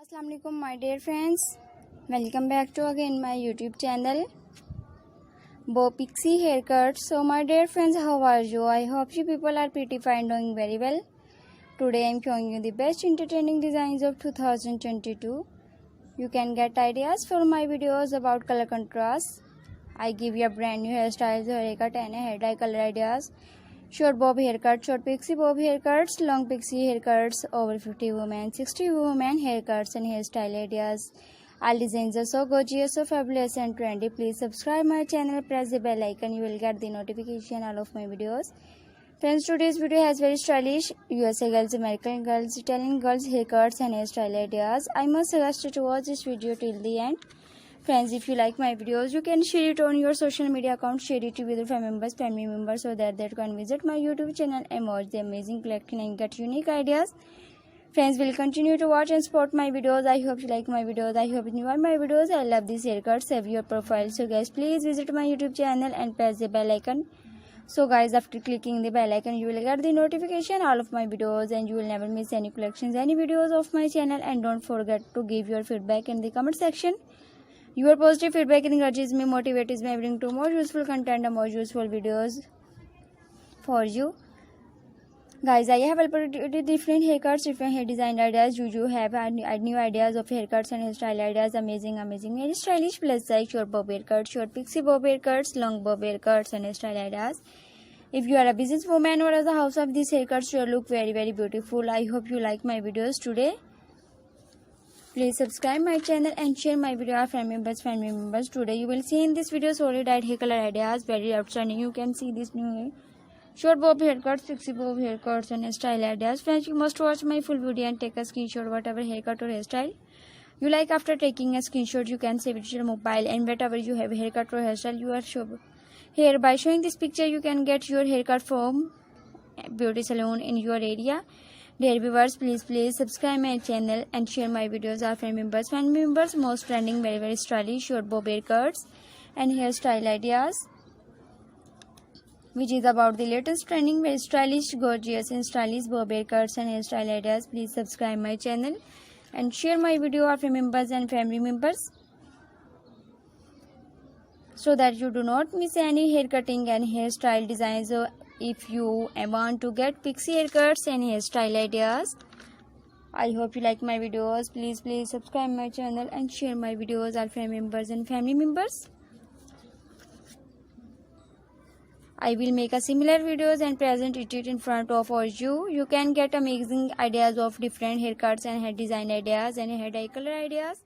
Assalamu alaikum my dear friends, welcome back to again my YouTube channel BobPixie Haircut. So my dear friends, how are you? I hope you people are pretty fine, doing very well. Today I am showing you the best entertaining designs of 2022. You can get ideas for my videos about color contrast. I give you a brand new hairstyles, haircut and hair dye color ideas. Short bob haircut, short pixie bob haircuts, long pixie haircuts, over 50 women, 60 women haircuts and hairstyle ideas. All designs are so gorgeous, so fabulous and trendy. Please subscribe my channel, press the bell icon, you will get the notification all of my videos. Friends, today's video has very stylish USA girls, American girls, Italian girls haircuts and hairstyle ideas. I must suggest you to watch this video till the end. Friends, if you like my videos, you can share it on your social media account, share it with your family members so that they can visit my YouTube channel and watch the amazing collection and get unique ideas. Friends, will continue to watch and support my videos. I hope you like my videos. I hope you enjoy my videos. I love these haircuts. Save your profile. So guys, please visit my YouTube channel and press the bell icon. So guys, after clicking the bell icon, you will get the notification all of my videos and you will never miss any collections, any videos of my channel. And don't forget to give your feedback in the comment section. Your positive feedback encourages me, motivates me, bring to more useful content and more useful videos for you. Guys, I have uploaded different haircuts, different hair design ideas. You have new ideas of haircuts and hairstyle ideas. Amazing, very stylish plus size short bob haircuts, short pixie bob haircuts, long bob haircuts and hairstyle ideas. If you are a businesswoman or as a house of these haircuts, you look very beautiful. I hope you like my videos today. Please subscribe my channel and share my video with family members. Today you will see in this video solid hair color ideas, very outstanding. You can see this new short bob haircuts, pixie bob haircuts and hairstyle ideas. Friends, you must watch my full video and take a screenshot whatever haircut or hairstyle you like. After taking a screenshot, you can save it to your mobile and whatever you have haircut or hairstyle you are here. By showing this picture, you can get your haircut from beauty salon in your area. Dear viewers, please subscribe my channel and share my videos with family members. Most trending, very stylish short bob haircuts and hairstyle ideas, which is about the latest trending, very stylish, gorgeous and stylish bob haircuts and hairstyle ideas. Please subscribe my channel and share my video with family members so that you do not miss any hair cutting and hairstyle designs. So if you want to get pixie haircuts and hairstyle ideas, I hope you like my videos. Please subscribe my channel and share my videos with family members. I will make a similar videos and present it in front of you. You can get amazing ideas of different haircuts and hair design ideas and hair dye color ideas.